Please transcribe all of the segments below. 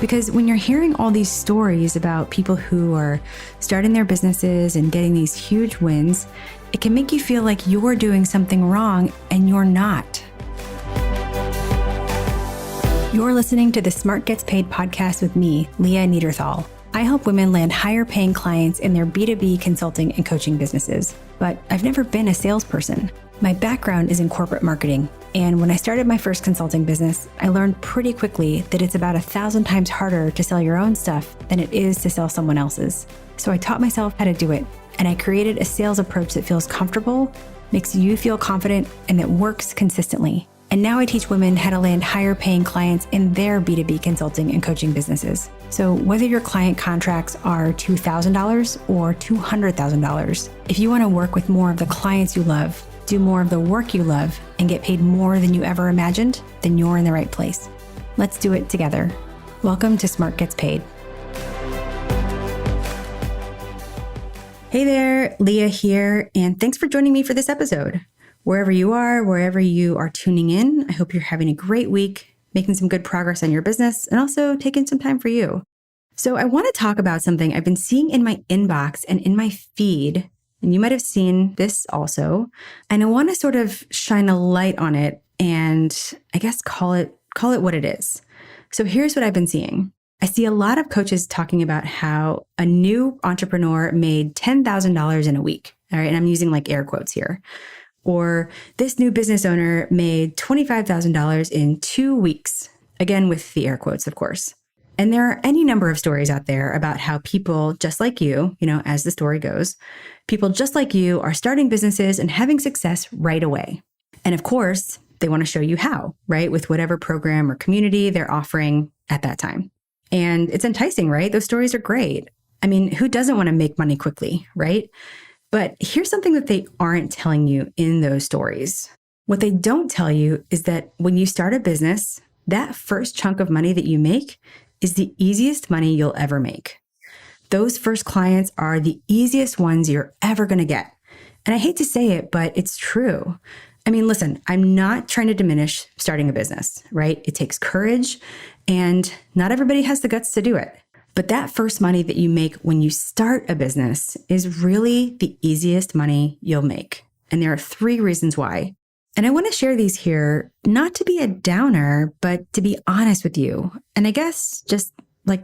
Because when you're hearing all these stories about people who are starting their businesses and getting these huge wins, it can make you feel like you're doing something wrong and you're not. You're listening to the Smart Gets Paid podcast with me, Leah Niederthal. I help women land higher paying clients in their B2B consulting and coaching businesses, but I've never been a salesperson. My background is in corporate marketing, and when I started my first consulting business, I learned pretty quickly that it's about 1,000 times harder to sell your own stuff than it is to sell someone else's. So I taught myself how to do it, and I created a sales approach that feels comfortable, makes you feel confident, and that works consistently. And now I teach women how to land higher paying clients in their B2B consulting and coaching businesses. So whether your client contracts are $2,000 or $200,000, if you want to work with more of the clients you love, do more of the work you love, and get paid more than you ever imagined, then you're in the right place. Let's do it together. Welcome to Smart Gets Paid. Hey there, Leah here, and thanks for joining me for this episode. Wherever you are tuning in, I hope you're having a great week, making some good progress on your business, and also taking some time for you. So I want to talk about something I've been seeing in my inbox and in my feed, and you might have seen this also, and I want to sort of shine a light on it and I guess call it what it is. So here's what I've been seeing. I see a lot of coaches talking about how a new entrepreneur made $10,000 in a week. All right, and I'm using like air quotes here. Or this new business owner made $25,000 in 2 weeks. Again, with the air quotes, of course. And there are any number of stories out there about how people just like you, as the story goes, people just like you are starting businesses and having success right away. And of course, they want to show you how, right? With whatever program or community they're offering at that time. And it's enticing, right? Those stories are great. I mean, who doesn't want to make money quickly, right? But here's something that they aren't telling you in those stories. What they don't tell you is that when you start a business, that first chunk of money that you make is the easiest money you'll ever make. Those first clients are the easiest ones you're ever going to get. And I hate to say it, but it's true. I mean, listen, I'm not trying to diminish starting a business, right? It takes courage, and not everybody has the guts to do it. But that first money that you make when you start a business is really the easiest money you'll make. And there are 3 reasons why. And I want to share these here, not to be a downer, but to be honest with you. And I guess just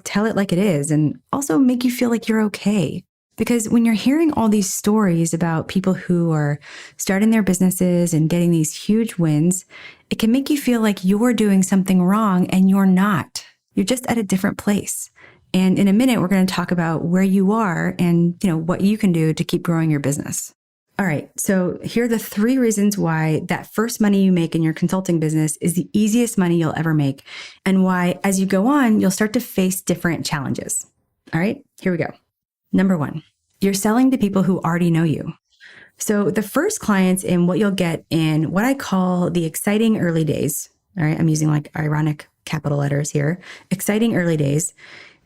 tell it like it is, and also make you feel like you're okay. Because when you're hearing all these stories about people who are starting their businesses and getting these huge wins, it can make you feel like you're doing something wrong and you're not. You're just at a different place. And in a minute, we're going to talk about where you are and, what you can do to keep growing your business. All right. So here are the 3 reasons why that first money you make in your consulting business is the easiest money you'll ever make, and why, as you go on, you'll start to face different challenges. All right, here we go. Number 1, you're selling to people who already know you. So the first clients in what you'll get in what I call the exciting early days. All right. I'm using ironic capital letters here. Exciting early days.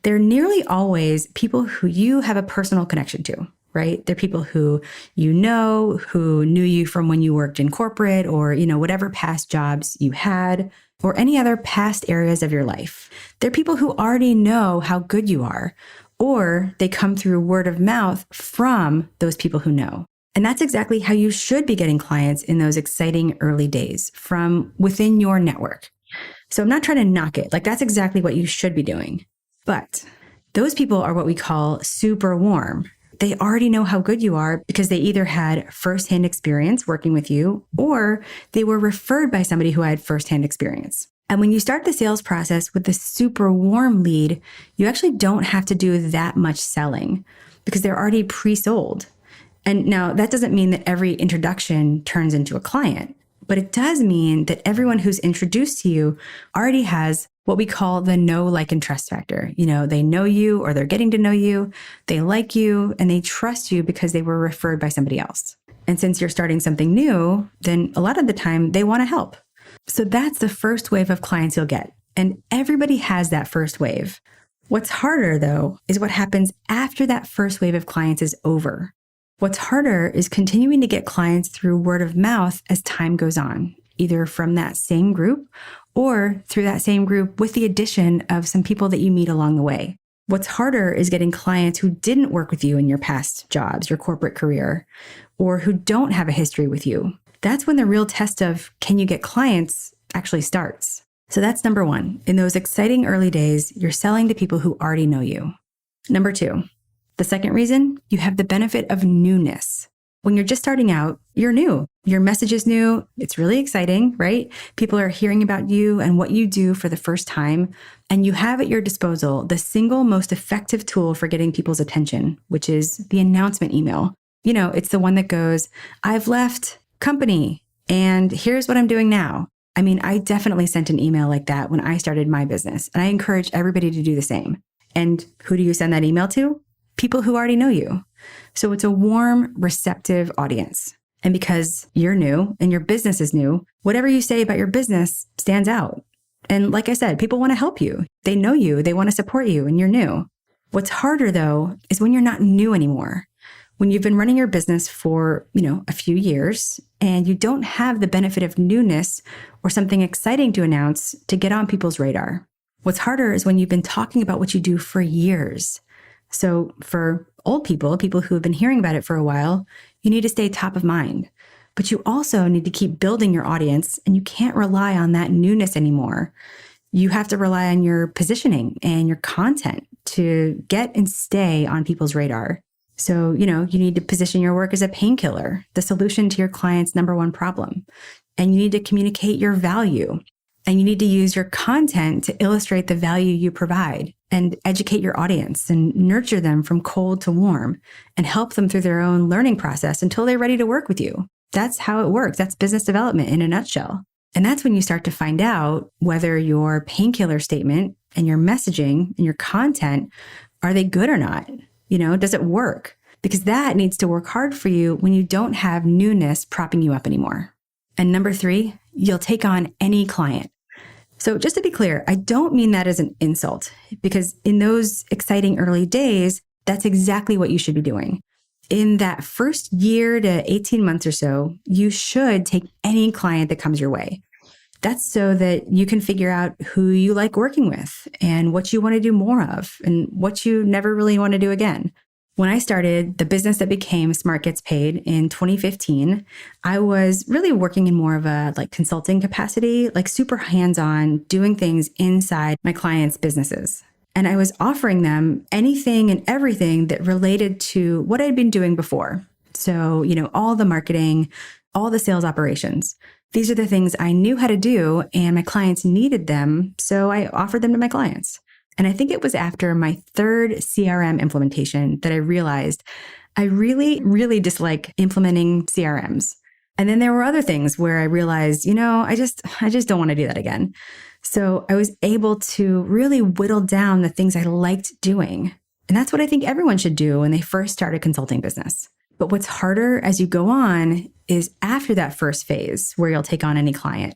They're nearly always people who you have a personal connection to, right? They're people who who knew you from when you worked in corporate or, whatever past jobs you had or any other past areas of your life. They're people who already know how good you are, or they come through word of mouth from those people who know. And that's exactly how you should be getting clients in those exciting early days, from within your network. So I'm not trying to knock it. That's exactly what you should be doing. But those people are what we call super warm. They already know how good you are because they either had firsthand experience working with you, or they were referred by somebody who had firsthand experience. And when you start the sales process with the super warm lead, you actually don't have to do that much selling because they're already pre-sold. And now that doesn't mean that every introduction turns into a client, but it does mean that everyone who's introduced to you already has what we call the know, like, and trust factor. They know you, or they're getting to know you, they like you, and they trust you because they were referred by somebody else. And since you're starting something new, then a lot of the time they want to help. So that's the first wave of clients you'll get. And everybody has that first wave. What's harder, though, is what happens after that first wave of clients is over. What's harder is continuing to get clients through word of mouth as time goes on, either from that same group or through that same group with the addition of some people that you meet along the way. What's harder is getting clients who didn't work with you in your past jobs, your corporate career, or who don't have a history with you. That's when the real test of can you get clients actually starts. So that's number one. In those exciting early days, you're selling to people who already know you. Number two, the second reason, you have the benefit of newness. When you're just starting out, you're new. Your message is new. It's really exciting, right? People are hearing about you and what you do for the first time. And you have at your disposal the single most effective tool for getting people's attention, which is the announcement email. It's the one that goes, I've left company and here's what I'm doing now. I mean, I definitely sent an email like that when I started my business, and I encourage everybody to do the same. And who do you send that email to? People who already know you. So it's a warm, receptive audience. And because you're new and your business is new, whatever you say about your business stands out. And like I said, people want to help you. They know you, they want to support you, and you're new. What's harder though, is when you're not new anymore. When you've been running your business for, a few years and you don't have the benefit of newness or something exciting to announce to get on people's radar. What's harder is when you've been talking about what you do for years. So for old people who have been hearing about it for a while, you need to stay top of mind. But you also need to keep building your audience, and you can't rely on that newness anymore. You have to rely on your positioning and your content to get and stay on people's radar. So, you need to position your work as a painkiller, the solution to your client's number one problem. And you need to communicate your value. And you need to use your content to illustrate the value you provide and educate your audience and nurture them from cold to warm and help them through their own learning process until they're ready to work with you. That's how it works. That's business development in a nutshell. And that's when you start to find out whether your painkiller statement and your messaging and your content, are they good or not? Does it work? Because that needs to work hard for you when you don't have newness propping you up anymore. And number three, you'll take on any client. So just to be clear, I don't mean that as an insult, because in those exciting early days, that's exactly what you should be doing. In that first year to 18 months or so, you should take any client that comes your way. That's so that you can figure out who you like working with and what you want to do more of and what you never really want to do again. When I started the business that became Smart Gets Paid in 2015, I was really working in more of a consulting capacity, super hands-on, doing things inside my clients' businesses. And I was offering them anything and everything that related to what I'd been doing before. So, all the marketing, all the sales operations. These are the things I knew how to do and my clients needed them, so I offered them to my clients. And I think it was after my third CRM implementation that I realized I really, really dislike implementing CRMs. And then there were other things where I realized, I just don't want to do that again. So I was able to really whittle down the things I liked doing. And that's what I think everyone should do when they first start a consulting business. But what's harder as you go on is after that first phase where you'll take on any client.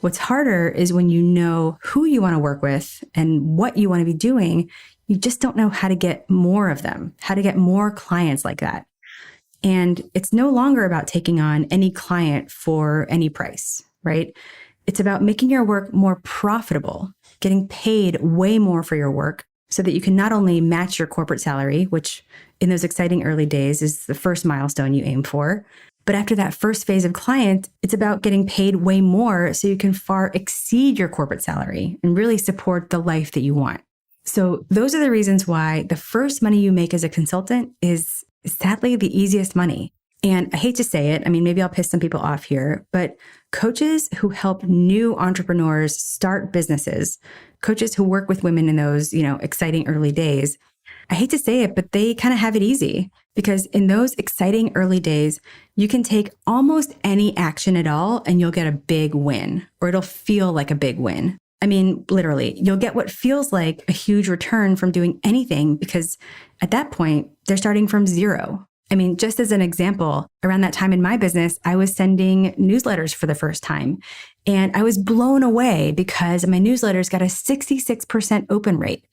What's harder is when you know who you want to work with and what you want to be doing, you just don't know how to get more of them, how to get more clients like that. And it's no longer about taking on any client for any price, right? It's about making your work more profitable, getting paid way more for your work so that you can not only match your corporate salary, which in those exciting early days is the first milestone you aim for, but after that first phase of client, it's about getting paid way more so you can far exceed your corporate salary and really support the life that you want. So those are the reasons why the first money you make as a consultant is sadly the easiest money. And I hate to say it, maybe I'll piss some people off here, but coaches who help new entrepreneurs start businesses, coaches who work with women in those, exciting early days, I hate to say it, but they kind of have it easy because in those exciting early days, you can take almost any action at all and you'll get a big win, or it'll feel like a big win. Literally, you'll get what feels like a huge return from doing anything because at that point, they're starting from zero. Just as an example, around that time in my business, I was sending newsletters for the first time. And I was blown away because my newsletters got a 66% open rate.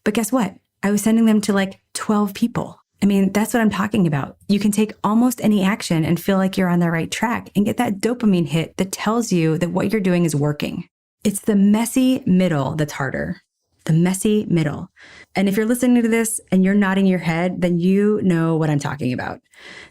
But guess what? I was sending them to 12 people. That's what I'm talking about. You can take almost any action and feel like you're on the right track and get that dopamine hit that tells you that what you're doing is working. It's the messy middle that's harder. The messy middle. And if you're listening to this and you're nodding your head, then you know what I'm talking about.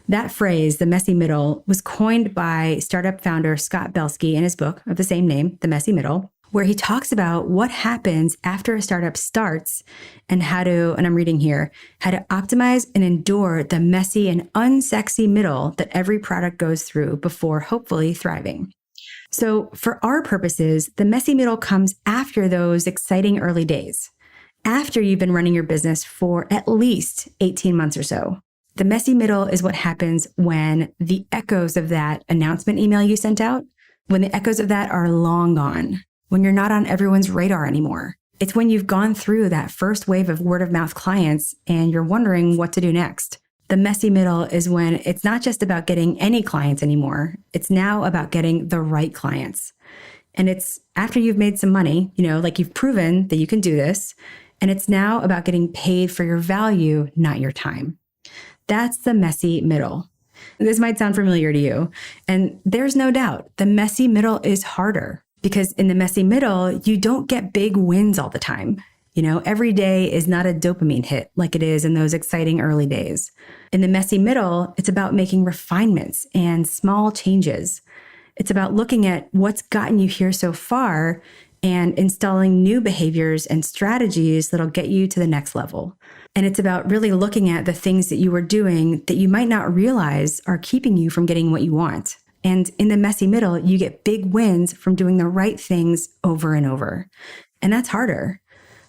That phrase, the messy middle, was coined by startup founder Scott Belsky in his book of the same name, The Messy Middle, where he talks about what happens after a startup starts and how to, and I'm reading here, how to optimize and endure the messy and unsexy middle that every product goes through before hopefully thriving. So for our purposes, the messy middle comes after those exciting early days, after you've been running your business for at least 18 months or so. The messy middle is what happens when the echoes of that announcement email you sent out, when the echoes of that are long gone, when you're not on everyone's radar anymore. It's when you've gone through that first wave of word of mouth clients and you're wondering what to do next. The messy middle is when it's not just about getting any clients anymore. It's now about getting the right clients. And it's after you've made some money, like you've proven that you can do this. And it's now about getting paid for your value, not your time. That's the messy middle. This might sound familiar to you. And there's no doubt the messy middle is harder because in the messy middle, you don't get big wins all the time. Every day is not a dopamine hit like it is in those exciting early days. In the messy middle, it's about making refinements and small changes. It's about looking at what's gotten you here so far and installing new behaviors and strategies that'll get you to the next level. And it's about really looking at the things that you are doing that you might not realize are keeping you from getting what you want. And in the messy middle, you get big wins from doing the right things over and over. And that's harder.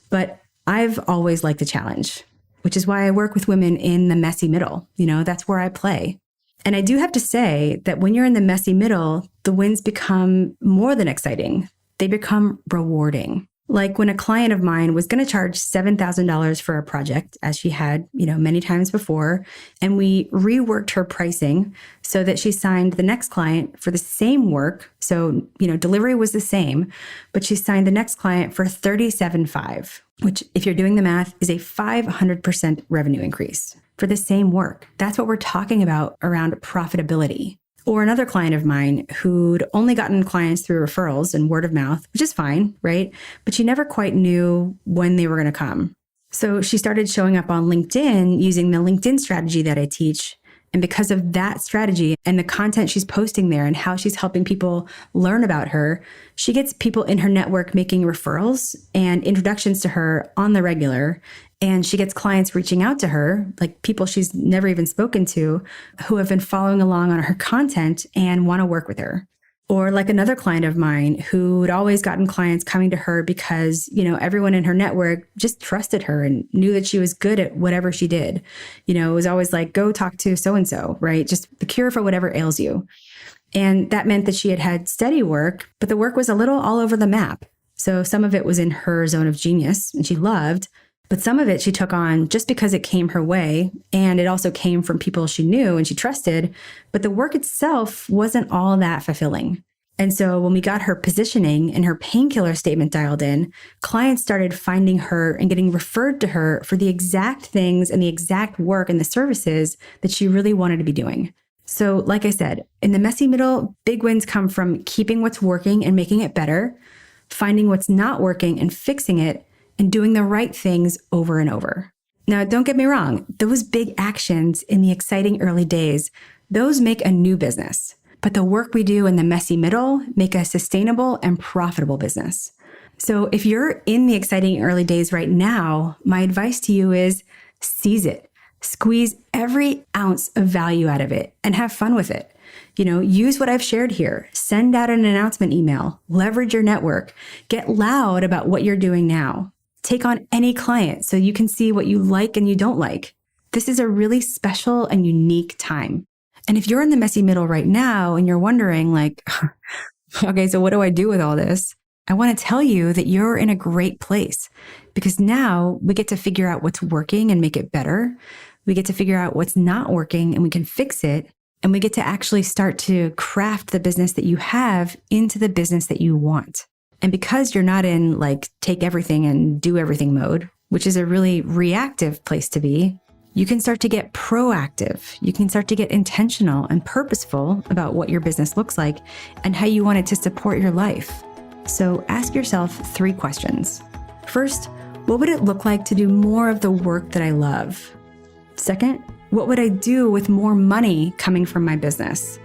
But I've always liked a challenge, which is why I work with women in the messy middle. That's where I play. And I do have to say that when you're in the messy middle, the wins become more than exciting. They become rewarding. Like when a client of mine was going to charge $7,000 for a project, as she had, many times before, and we reworked her pricing so that she signed the next client for the same work. So, delivery was the same, but she signed the next client for $37,500, which if you're doing the math is a 500% revenue increase for the same work. That's what we're talking about around profitability. Or another client of mine who'd only gotten clients through referrals and word of mouth, which is fine, right? But she never quite knew when they were going to come. So she started showing up on LinkedIn using the LinkedIn strategy that I teach. And because of that strategy and the content she's posting there and how she's helping people learn about her, she gets people in her network making referrals and introductions to her on the regular. And she gets clients reaching out to her, like people she's never even spoken to, who have been following along on her content and want to work with her. Or like another client of mine who'd always gotten clients coming to her because, everyone in her network just trusted her and knew that she was good at whatever she did. It was always like, go talk to so-and-so, right? Just the cure for whatever ails you. And that meant that she had steady work, but the work was a little all over the map. So some of it was in her zone of genius and she loved, but some of it she took on just because it came her way. And it also came from people she knew and she trusted, but the work itself wasn't all that fulfilling. And so when we got her positioning and her painkiller statement dialed in, clients started finding her and getting referred to her for the exact things and the exact work and the services that she really wanted to be doing. So like I said, in the messy middle, big wins come from keeping what's working and making it better, finding what's not working and fixing it, and doing the right things over and over. Now, don't get me wrong, those big actions in the exciting early days, those make a new business. But the work we do in the messy middle make a sustainable and profitable business. So if you're in the exciting early days right now, my advice to you is seize it. Squeeze every ounce of value out of it and have fun with it. Use what I've shared here. Send out an announcement email. Leverage your network. Get loud about what you're doing now. Take on any client so you can see what you like and you don't like. This is a really special and unique time. And if you're in the messy middle right now and you're wondering okay, so what do I do with all this? I want to tell you that you're in a great place because now we get to figure out what's working and make it better. We get to figure out what's not working and we can fix it. And we get to actually start to craft the business that you have into the business that you want. And because you're not in take everything and do everything mode, which is a really reactive place to be, you can start to get proactive. You can start to get intentional and purposeful about what your business looks like and how you want it to support your life. So ask yourself 3 questions. First, what would it look like to do more of the work that I love? Second, what would I do with more money coming from my business?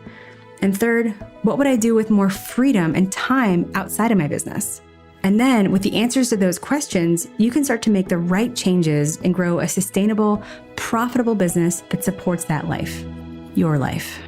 And third, what would I do with more freedom and time outside of my business? And then with the answers to those questions, you can start to make the right changes and grow a sustainable, profitable business that supports that life, your life.